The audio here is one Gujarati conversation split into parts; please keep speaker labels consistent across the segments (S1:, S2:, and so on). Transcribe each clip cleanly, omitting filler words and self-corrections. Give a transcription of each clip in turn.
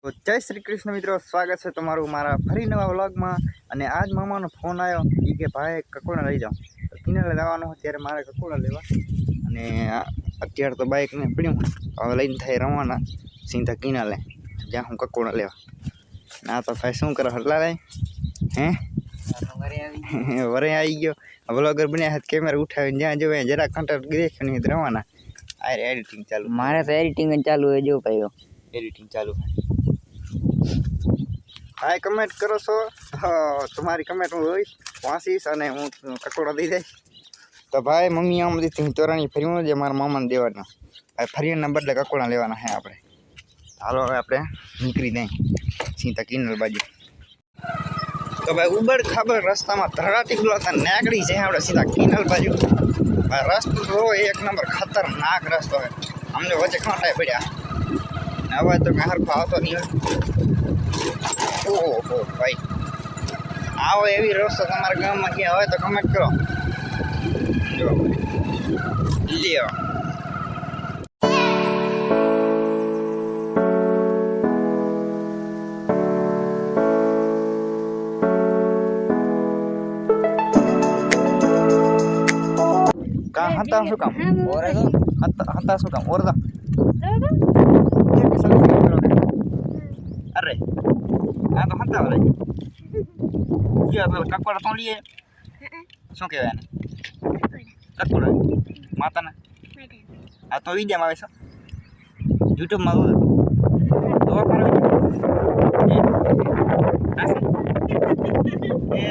S1: તો જય શ્રી કૃષ્ણ મિત્રો, સ્વાગત છે તમારું મારા ફરી નવા વ્લોગમાં। અને આજ મામાનો ફોન આવ્યો એ કે ભાઈ કકોડા લઈ જાઓ, તો કિનારે જવાનું ત્યારે મારે કકોડા લેવા। અને અત્યારે તો બાઇક ને પડ્યું, હવે લઈને થાય રવાના સીધા કિનારે જ્યાં હું કકોડા લેવા। ના તો ભાઈ શું કરો હટલા રે હે વરે આવી ગયો વ્લોગર બન્યા હાથ કેમેરા ઉઠાવીને જ્યાં જોવે જરા કન્ટેન્ટ દેખને રવાના। આ એડિટિંગ ચાલુ,
S2: मारे तो एडिटिंग चालू है जो भाई
S1: एडिटिंग चालू है। हाय कमेंट करो सो तुम्हारी कमेंट हूँ रोईश वाँसीश अने हूँ ककोड़ा दई दईश। तो भाई मम्मी आम दी थी तोराणी फर्यूं जे मारा मामा ने देवाना, भाई फरीना बदले ककोड़ा लेवाना है आपणे। हालो हवे आपणे निकली जाए सीधा किनल बाजू। तो भाई उबड़ खाबड़ रस्ता में धड़ाटी गुलाता नेकड़ी जाए आपणे सीधा किनल बाजू। भाई रस्तो तो एक नंबर खतरनाक रस्तो है, हमने वच्चे कांटा पड्या हवा तो मैं हरखो आवतो नहीं। ओहो भाई आओ एवी रस्तो तमारा गाम में क्या होय तो कमेंट करो जो लियो। का हता शू काम और हता शू काम और अरे आ तो हता वाले क्या तो ककोड़ा तो लिए શું કહેવાય ને કકોડા માતાના આ તો વિડિયામાં આવે છે YouTube માં તો કરો એ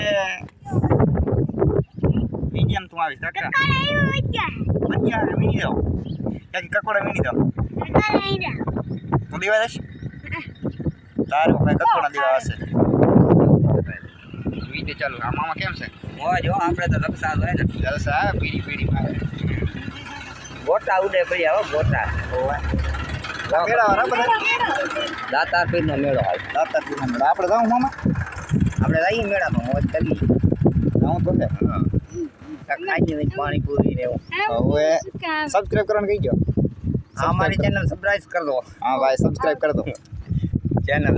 S1: વિડિયામાં તું આવી કાકા બચ્ચા વિની દો કે કકોડા વિની દો તો દેવા દે તારો ભાઈ કકોડા દેવા આવશે। વીડિયો ચાલુ આ મામા કેમ છે મોજ હો આપણે તો રક્ષા હોય ને જલસા પીડી પીડી મારે
S2: गोटा उड़े पड़ी आओ गोटा
S1: મેળા બરાબર
S2: दातार पीर नो मेड़ो हाल
S1: દાતા પીના મેળા આપણે જાવ મામા
S2: આપણે जाई मेड़ा में मोज करी
S1: જાવ તો છે
S2: खाई ने पानी पूरी ने
S1: હવે સબસ્ક્રાઇબ કરવાનું કહી ગયો।
S2: हमारी चैनल सब्सक्राइब कर दो।
S1: हाँ भाई सब्सक्राइब कर दो चैनल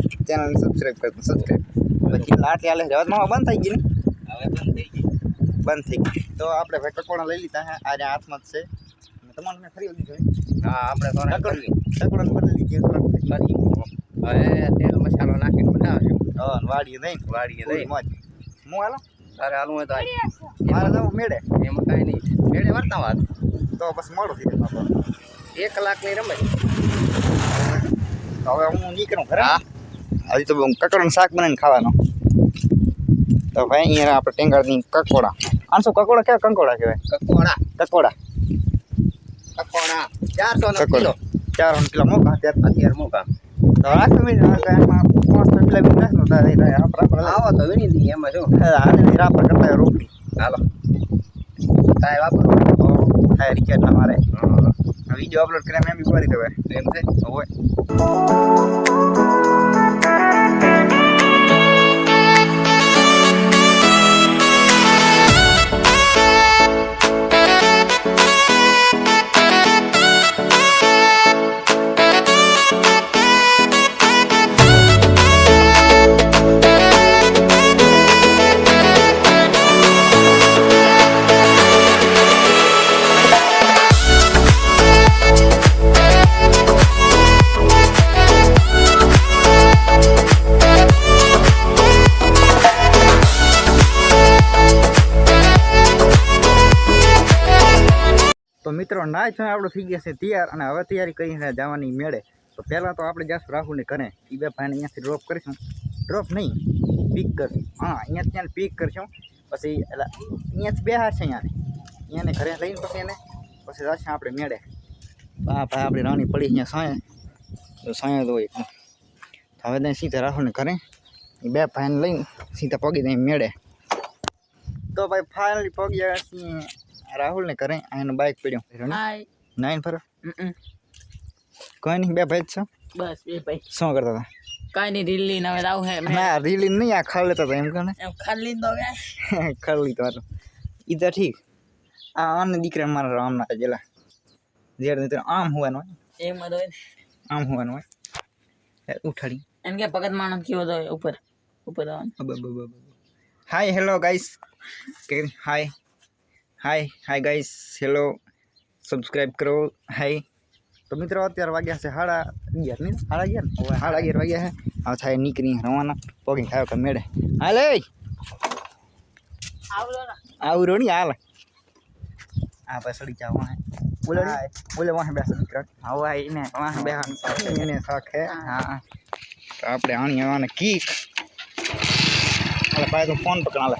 S1: सब्सक्राइब कर दो सब्सक्राइब પછી લાટ આલે જવાત માં બંધ થઈ ગઈ ને
S2: હવે બંધ થઈ
S1: બંધ થઈ તો આપણે ભાઈ કકોડા લઈ લીધા હે આજે હાથમાં જ છે તમારે મેં ખરી લીધો
S2: हां આપણે તો
S1: કકોડા બદલી દીધી થોડા
S2: કરી હવે તેલ મસાલો નાખીને બનાવશું।
S1: હા વાડીએ દઈ મોજ હું હાલો
S2: તારે હાલું હોય તો
S1: મારે જાવ મેળે
S2: એમાં કાઈ નહીં મેળે વર્તા વાત
S1: તો બસ મોડું થઈ જશે
S2: 1 કલાકની રમત
S1: હવે હું નીકળું ઘરે। હજી તો કકોડાનું શાક બનાવીને ખાવાનું। તો ભાઈ અહીંયા આપણે ટેંગાળની કકોડા આનસો કકોડા કેવા કંકોડા કહેવાય
S2: કકોડા
S1: કકોડા
S2: 400 કિલો
S1: 400 કિલો મોકા
S2: અત્યારે મોકા
S1: તો રાખો મિનિટ એમાં 500 કિલો બી નાખનો તો આપણે
S2: આવો તો વિની દી એમાં શું
S1: આજે રાપર કરતા રોટલી
S2: હાલો તાય વાપરો
S1: થાય રિચાર્જ ના મારે વિડિયો અપલોડ કર્યા મેં બી કરી દેવાય
S2: એમ છે
S1: હોય। તો મિત્રો નાય છે આપણો થઈ ગયા છે તૈયાર અને હવે તૈયારી કરીને જવાની મેળે। તો પહેલાં તો આપણે જાશું રાહુલને ઘરે, એ બે ભાઈને અહીંયાથી ડ્રોપ કરીશું, ડ્રોપ નહીં પિક કરશું, હા અહીંયાથી ત્યાં પિક કરશું પછી એટલે અહીંયાથી બે હાર છે અહીંયાને ઘરે લઈને પછી એને પછી જશે આપણે મેળે। હા ભાઈ આપણી રાણી પડી અહીંયા સાંય તો એક હવે ત્યાં સીધા રાહુલને ઘરે એ બે ભાઈને લઈને સીધા પગી ત્યાં મેળે। તો ભાઈ ફાઇનલી પગ્યા છીએ રાહુલ ને કરે આનું બાઇક પડ્યું નાઈન ફરો કોઈ નહીં બે ભાઈ છો
S2: બસ બે ભાઈ
S1: શું કરતા હતા
S2: કાઈ નહીં રીલ લઈને હવે આવું હે
S1: ના રીલ નહીં આ ખાડ લેતા હતા એમ કહે
S2: એમ ખાલી તો હવે
S1: ખાડ લીધો હતો ઈ તો ઠીક આ આને દીકરા મારા રામના જેલા જેડ નહીં આમ હોવાનું હોય
S2: એમ તો
S1: આમ હોવાનું હોય ઉઠાડી
S3: इनके भगत मानव की होता है ऊपर ऊपर
S1: हाय हेलो गाइस हाय हाय हाय गाइस हेलो સબસ્ક્રાઇબ કરો હાય તો મિત્રો અત્યારે વાગ્યા છે 11:30 નહીં 11:30 વાગ્યા છે આ થાય નીકળી રવાના પોગી ખાયો કે મેળે હાલ એ આવરો ની હાલ આ પસડી જાવ હે બોલે વહાં બેસ દીકરા આવો આઈ ને વહાં બેહાન એને શાક હે હા તો આપણે આણી આવવાને કીક હાલે પાય તો ફોન પકડા લે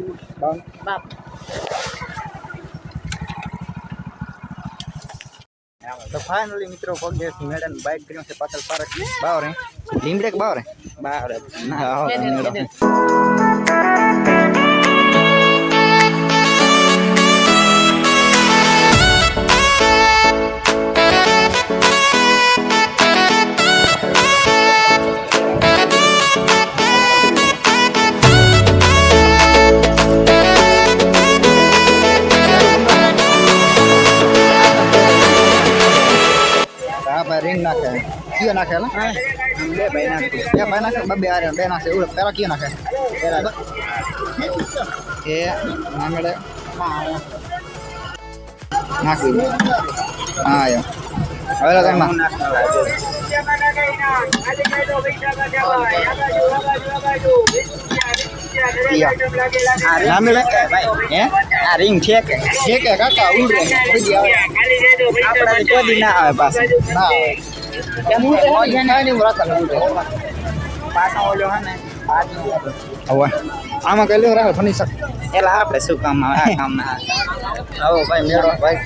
S3: बाप
S1: तो फाइनली मित्रों पगे मैडम बाइक करी से पाछल पार्क बावरे लीमड़े के बावरे ना आओ रिंग नाखे कियो नाखे ला बे भाई नाखे या भाई नाखे बे आ रे बे नाखे उले पेला कियो नाखे पेला ए नामड़े नाखी हां यो હવે તો માં નામડે ભાઈ હે આ રિંગ છે કે કાકા ઉડે ઉડી આવે આપણે કોઈ ના આવે પાસ ના કેમ ઉડે નહીં રાતા ઉડે પાછો ઓલો હે ને હવે આમાં કઈ લેવું રાખે ફની સક એલા આપણે શું કામ આવે આ કામ ના આવો ભાઈ મેળો ભાઈ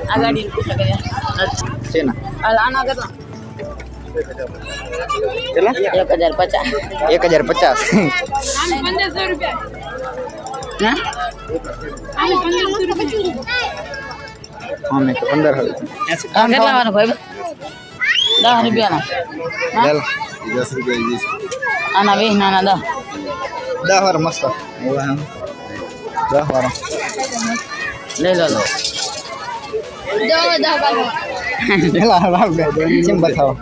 S3: आ गाड़ी पूछ लगे
S1: છે ના
S3: आना कितना
S1: કેટલા
S3: 1050
S1: 1050
S3: रुपया
S1: હા અમે તો 15 હવે
S3: કેટલા વાળો ભાઈ 10 રૂપિયા
S1: ચાલ
S2: 10 રૂપિયા
S3: આના વે નાના
S1: 10 વાર મસ્ત 10 વાર
S3: ले लो लो
S1: એલા રાવ ગઈ કેમ બતાવો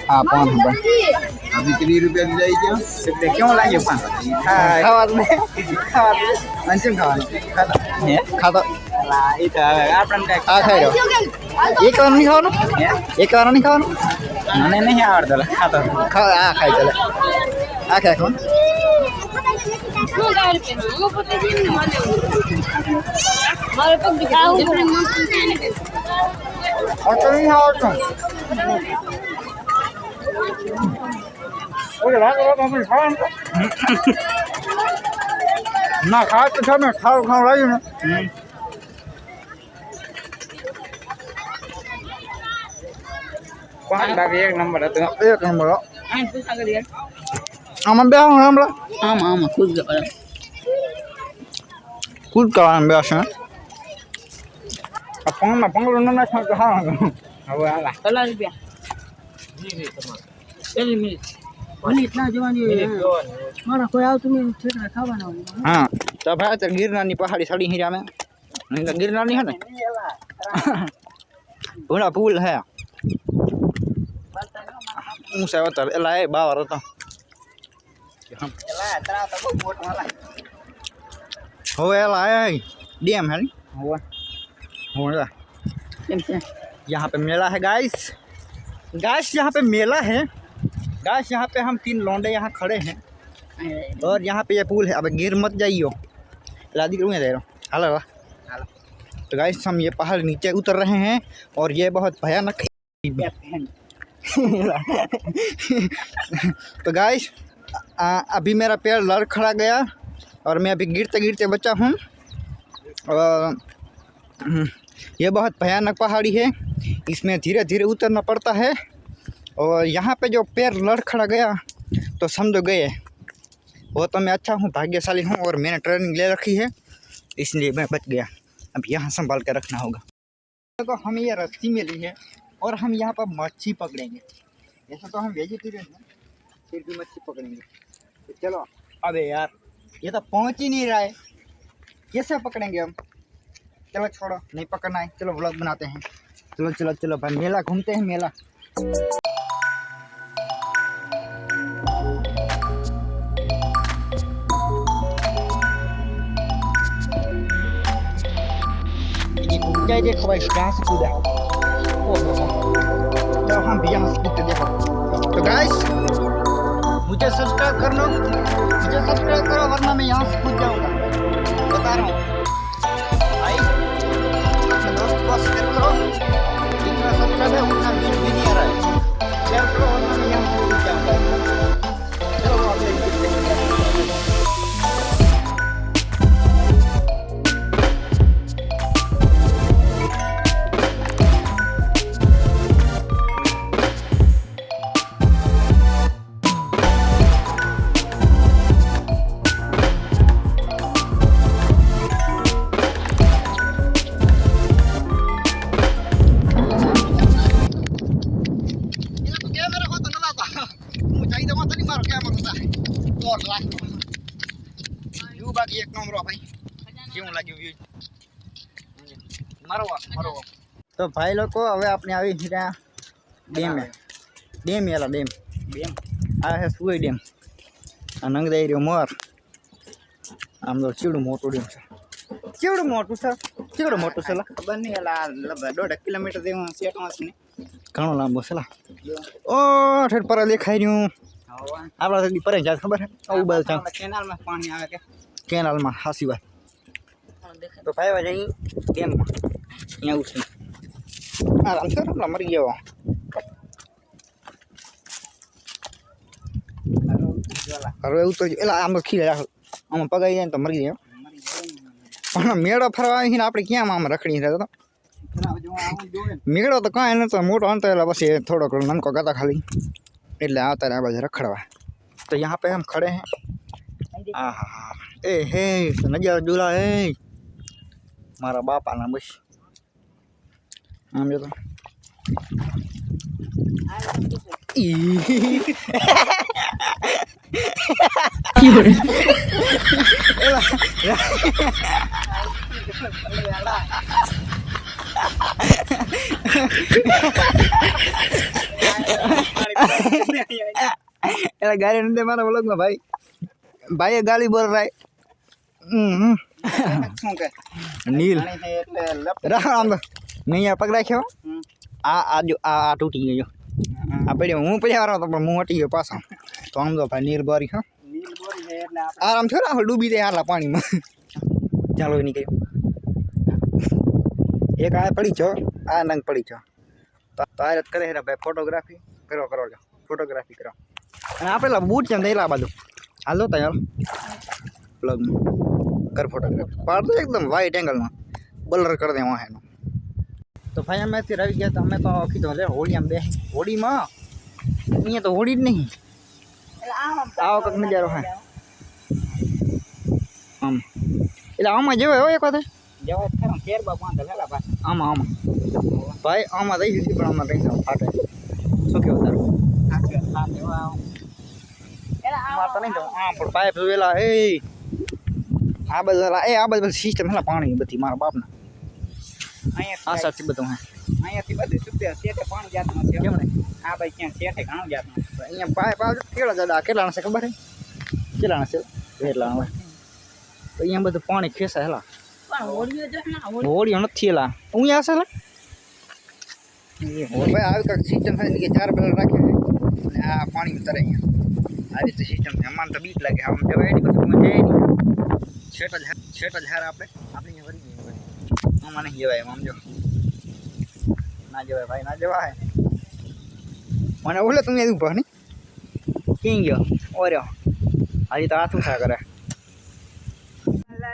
S1: હા પાન હબન
S2: अभी कितनी रुपया दी जाएगी क्या
S1: સિદ્ધે કેવું લાગ્યું પાન ખાવા દે અંતિમ ખાવાનું ખાતો લા ઈ તો હવે આપણને કઈ આ ખાઈ રહ્યો એક વાર નહીં ખાવાનું એક વાર નહીં ખાવાનું મને નહીં આવડતું ખાતો આ ખાઈ ચાલે આ ખાય કોણ
S3: मारे पग दिखाओ
S1: और तो नहीं आवड़તું ઓલે ભાગ આપણે ખાવાનું ના ખાવ તો તમે ખાવ લાગ્યું ને કોણ બાકી એક નંબર હતો એક નંબર આમાં બે હમણાં
S3: आम आम खुद के पर
S1: કુદ કરવાનું બેસે આ પંગમાં પંગડું ન નાખવાનું તો ખાવાનું હવે આલા
S3: કેટલા રૂપિયા કેટલી મિનિટ મિનિટ ના જવાની મારા કોઈ આવતું નહીં ઠેકડા ખાવાના
S1: હા તો ભાઈ અત્યારે ગિરનારની પહાડી ચડી હીરા અમે નહીં તો ગિરનારની હે ને ઘોડા પુલ હે ઊંચા હતા એલા એ બાવર હતો હવે એલા એ डैम है हुआ यहाँ पे मेला है गाइस यहाँ पे मेला है गाइस यहाँ पे हम 3 लौंडे यहाँ खड़े हैं और यहाँ पे ये पुल है अब गिर मत जाइयो लादी करूँ दे रहा हाल तो गाइस हम ये पहाड़ नीचे उतर रहे हैं और ये बहुत भयानक तो गाइस अभी मेरा पैर लड़ खड़ा गया और मैं अभी गिरते गिरते बचा हूँ ये बहुत भयानक पहाड़ी है, इसमें धीरे धीरे उतरना पड़ता है। और यहाँ पे जो पैर लड़खड़ा गया तो समझो गए। वो तो मैं अच्छा हूँ, भाग्यशाली हूँ और मैंने ट्रेनिंग ले रखी है, इसलिए मैं बच गया। अब यहाँ संभाल के रखना होगा। तो हमें ये रस्सी मिली है और हम यहाँ पर मच्छी पकड़ेंगे। ऐसा तो हम वेजिटेरियन हैं, फिर भी मच्छी पकड़ेंगे। तो चलो। अबे यार, ये तो पहुँच ही नहीं रहा है, कैसे पकड़ेंगे हम? चलो छोड़ो, नहीं पकड़ना है, चलो व्लॉग बनाते हैं। चलो चलो चलो भाई, मेला घूमते हैं, मेला। ये देखो भाई, यहाँ से कूदा। तो हम भी यहाँ से कूदते, देखो। तो गाइस, मुझे सब्सक्राइब कर लो, मुझे सब्सक्राइब करो, वरना मैं यहाँ से कूद जाऊँगा, बता रहा हूँ भाई। अपने दोस्त को शेयर करो, जितना सब्सक्राइब है उतना व्यूज भी नहीं आ रहा है। शेयर करो, वरना मैं यहाँ से कूद जाऊँगा। चलो वो आगे બાકી એક નંબર ભાઈ, કેવું લાગ્યું વ્યૂ? મારો તો ભાઈ લોકો, હવે આપણે આવી રહ્યા ડેમે. ડેમ એલા ડેમ આ છે સુઈ ડેમ. આ નંગદાઈ રહ્યો મોર. આમ તો ચીવડું મોટું ડેમ છે. ચીવડું મોટું છે, ચીવડું મોટું છે. ખબર નહીં, એલા 1.5 કિલોમીટર જેવું સેટમાં છે ને. ઘણો લાંબો છે. ઓ ઠેર પર દેખાઈ રહ્યું. આપણા સુધી પરે જાય, ખબર છે? ઉબલ છે, કેનાલમાં પાણી આવે કે કેનાલમાં. હાસી વાત. તો ભાઈ વાજ અહીં ડેમમાં અહીંયા ઉઠી આરામ છે, હમણાં મરી ગયો. હવે એવું તો એલા આમ ખીલે રાખો, આમાં પગાઈ જાય ને તો મરી જાય. પણ મેળો ફરવા આવીને આપણે ક્યાં આમ રખડી રહ્યા તો મેળો તો કાંઈ નતો મોટો અંત, એટલે પછી થોડોક નનકો ગાતા ખાલી, એટલે આવતા આ બાજુ રખડવા. તો यहाँ पे हम खड़े हैं. हाँ हाँ हाँ, ए हे नज़ारा दूल्हा है मारा बाप आना बस. हम जो तो गाड़ी नहीं दे मारा व्लॉग में भाई. भाई गाली बोल रहा है. नील राम नहीं पकड़ा क्यों? आ जो आ टूटी गई. आ पड़े हूँ पड़े आ रहा तो मुँह हटी गयो पास. तो हम तो भाई नील बोरी हाँ आराम थो ना डूबी दे हाला पानी में. चलो नहीं गयो. एक आ पड़ी छो, आ नंग पड़ी छो. तो आ करे भाई फोटोग्राफी करो करो फोटोग्राफी करो. આપણે બૂટ છે ને એલા બાજુ હાલો તૈયાર પ્લગમાં કર ફોટોગ્રાફી પાડ દો એકદમ વાઇટ એંગલમાં બ્લર કરી દે વાહેનો. તો ભાઈ અમે અત્યારે આવી ગયા. તો અમે તો કીધું લે હોળી આમ બે હોળીમાં અહીંયા તો હોળી જ નહીં. આવો કંઈક નજારો હે આમ. એટલે આમાં જેવો હોય એક વાત જેવો ખરો કેરબા બાંધે લેલા ભાઈ. આમાં આમાં ભાઈ આમાં થઈ ગયું પણ આમાં કંઈ ફાટે. શું કેવું તારું? મારતા નહીં આ પણ પાઇપ જોયેલા. એ આ બધા એ આ બધી સિસ્ટમ હેલા પાણી બધી મારા બાપના અહીંયા આ સાચી બધું હે. અહીંયાથી બધી સુધે સેટે પાણી જાતમાં છે. કેમ ને આ ભાઈ ક્યાં સેટે ઘણું જાતમાં અહીંયા પાઇપ આવે કેળા દાદા કેટલાના છે ખબર હે? કેટલાના છે? એટલા હોય તો અહીંયા બધું પાણી ખેંચાય હેલા. હોળીઓ નથી એલા અહીંયા હશે લા. ભાઈ આવી કાંઈક સિસ્ટમ થાય કે 4 બેલ રાખે અને આ પાણી ઉતરે અહીંયા. આ રીતે સિસ્ટમ છે. અમારે તો બીક લાગે, આમ જવાય નહીં, પછી જાય નહીં. છેટ જ હાર આપણે અહીંયા વળી ગઈ. આમાં નહીં જવાય, આમ જો ના જવાય ભાઈ, ના જવાય. મને ઓલે તમે ઊભા નહીં ક્યાં ગયો? ઓર્યો હજી તો હાથું થા કરે.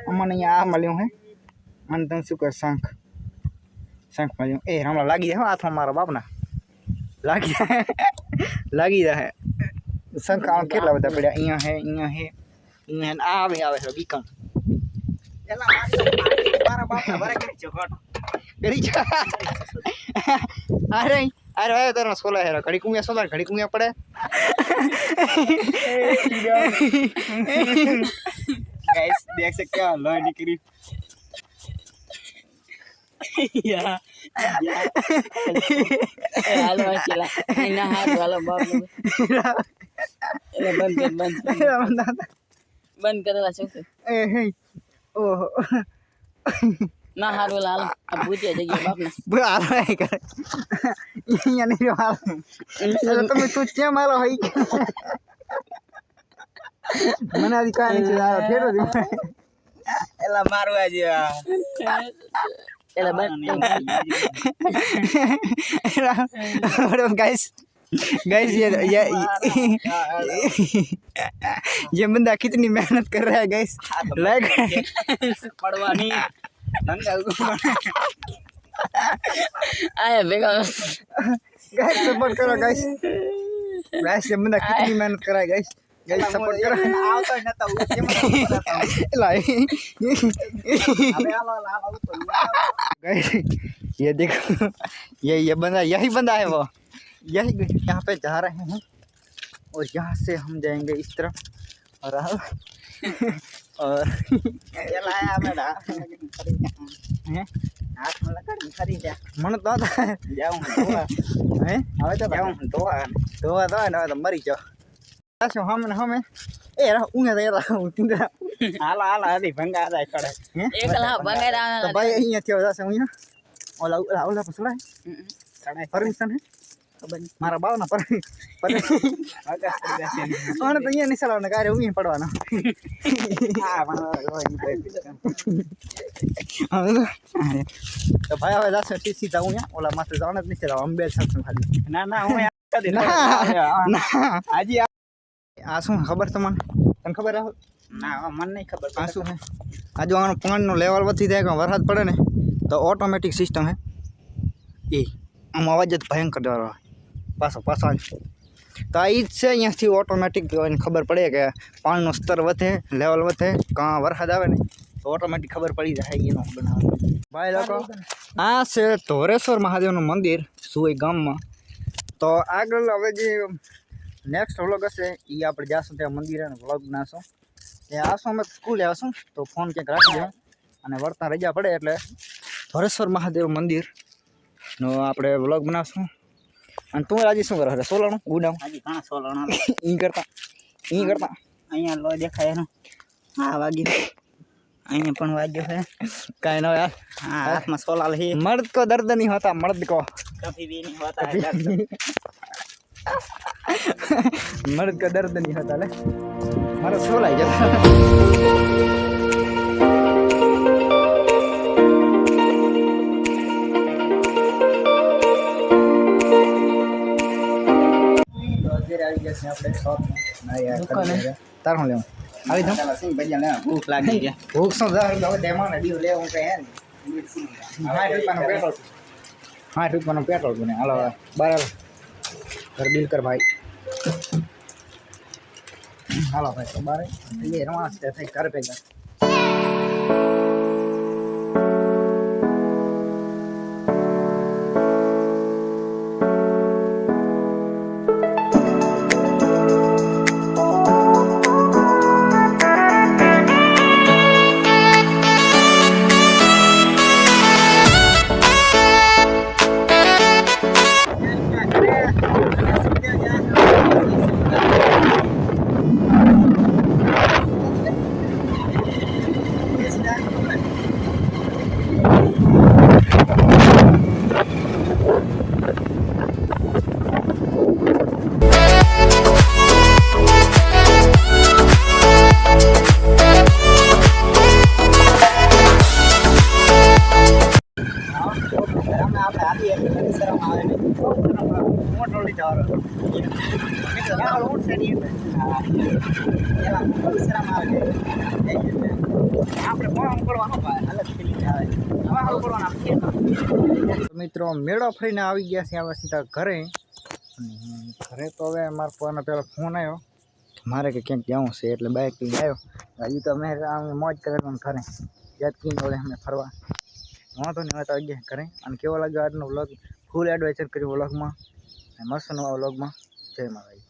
S1: અમને અહીંયા આ મળ્યું હે. અને તમે શું કર શંખ શંખ માર્યો એ હમણાં લાગી જાય હો હાથમાં મારા બાપના લાગી જાય લાગી જાય શંખ આમ કેટલા બધા પડ્યા અહીંયા હે આવે છે બીકણ
S3: મારા બાપના ભરે કરી છે ઘટ
S1: કરી જા અરે આવ્યો તારો સોલા હેરો ઘડી કુંયા સોલા ઘડી કુંયા પડે
S3: गाइस देख सकते हो लो निकली या
S4: હાલો ચલા એના હાથ વાલો બાપ એ બંધ કરેલા છે
S1: એ હે ઓહો
S4: ના હારું લાલ આ ભૂતિયા જગ્યા બાપ ને
S1: હાલો એ કરે અહીંયા નહીં હાલો એટલે તમે તું કેમ હાલો હોય મને આદી કાંઈ નથી આવ્યો ઠેરો દે
S3: एला मारो आज
S4: એલા બંધ
S1: गाइस ये बंदा कितनी मेहनत कर रहा है गाइस लाइक
S3: पड़वानी
S4: આયા ભેગા
S1: गाइस सपोर्ट करो गाइस गाइस ये बंदा कितनी मेहनत कर रहा है गाइस गाइस सपोर्ट करो
S3: આવતો નતો કેમ
S1: लाई
S3: હવે આલો લાવ
S1: गाइस ये देखो ये बंदा यही बंदा है वो यही यहाँ पे जा रहे हैं और यहाँ से हम जाएंगे इस तरफ और और
S3: એલા આયા મેડા
S1: हैं
S3: હાથ માં લગાડી ખરીદ્યા
S1: मन तो आता है
S3: જાઉં ધોવા
S1: हैं
S3: હવે તો જાઉં ધોવા
S1: तो मरी जाओ ऐसे हम ए रहा उन्हें दे रहा हूँ तिंद्रा
S3: હાલા હાલા હરી ભંગા જાય ખડે
S4: એકલા બંગારા
S1: तो भाई यहीं अच्छे हो जाते हैं ओला ओला ओला पसला है
S3: ચડાય
S1: परमिशन है
S3: ખબર
S1: मारा बाव ना पर
S3: આગળ કરી દેશે
S1: और तो ये नहीं चलाने का रे वहीं पड़वाना
S3: હા પણ
S1: तो भाई હવે જાશે सीधा हूँ यहाँ ओला मात्र जाने नहीं चला हम बेच सकते खाली
S3: ના ના હું કદી
S1: ના
S3: ના હાજી
S1: आ શું ખબર તમને તને ખબર રાહુલ
S3: ના મને નહીં ખબર
S1: આ શું હે આ જો આનો પાણીનો લેવલ વધી જાય કે વરસાદ પડે ને તો ઓટોમેટિક સિસ્ટમ હે એ આમ અવાજ જ ભયંકર ડરો પાછો તો આ જ છે અહીંયાથી ઓટોમેટિક એને ખબર પડે કે પાણીનો સ્તર વધે લેવલ વધે કાં વરસાદ આવે ને તો ઓટોમેટિક ખબર પડી જાય એનો બનાવવાનો ભાઈ લોકો આ છે ધોરેશ્વર મહાદેવનું મંદિર સુઈ ગામમાં તો આગળ હવે જે નેક્સ્ટ વ્લોગ હશે એ આપણે જાશું ત્યાં મંદિરે વ્લોગ બનાવશું એ આવશું અમે સ્કૂલે આવશું તો ફોન ક્યાંક રાખી દે અને વળતા રજા પડે એટલે ધોરેશ્વર મહાદેવ મંદિરનો આપણે વ્લોગ બનાવશું અને તું રાજી શું કરે સોલાણું ગુડાવું
S3: હાજી ઘણા સોલણા
S1: ઈ કરતા
S3: અહીંયા લો દેખાય એનો હા વાગી અહીંયા પણ વાગ્યો છે
S1: કાંઈ ન યાર
S3: હા હાથમાં સોલાલ હે
S1: मर्द को दर्द नहीं होता मर्द को
S3: કભી भी नहीं होता है दर्द
S1: मर्द का दर्द नहीं होता ले मारा सोला ही जाता તાર હું લેવું આવી જાઉં
S3: ચાલો સિંહ ભજીયા લેવા ભૂખ લાગી ગયા
S1: ભૂખ શું હવે ડેમો ને ડીવ લેવું કે હે ને 60 રૂપિયાનું પેટ્રોલ બને હાલો બરાબર ઘર બિલ કર ભાઈ હાલો ભાઈ તો બારે એ રવાસ છે થઈ ઘર ભેગા
S3: શરમ આવે ને.
S1: મોટો લઈ જવાનો મિત્રો રાહુલ ઊંટ છે ની
S3: હા. એલા બહુ શરમ આવે છે.
S1: આપણે ફોર્મ કરવાનો ભાઈ
S3: અલગ ફિલિંગ આવે છે. હવે હાલ કરવાના આપણે.
S1: મિત્રો મેળો ફરીને આવી ગયા છે હવે સીધા ઘરે અને ઘરે તો હવે મારા પપ્પાનો પેલો ફોન આવ્યો મારે કે ક્યાંક જવું છે એટલે બાઇક લઈને આવ્યો હજી તો અમે મોજ કરવાનું ઘરે યાદ કીને ઓલે અમે ફરવા વાંધો નહીં હવે તો આવી ગયા ઘરે અને કેવો લાગ્યો આજનો વ્લોગ ફૂલ એડવેન્ચર કર્યું વ્લોગમાં અને મસ્ત નવા વ્લોગમાં જય માતાજી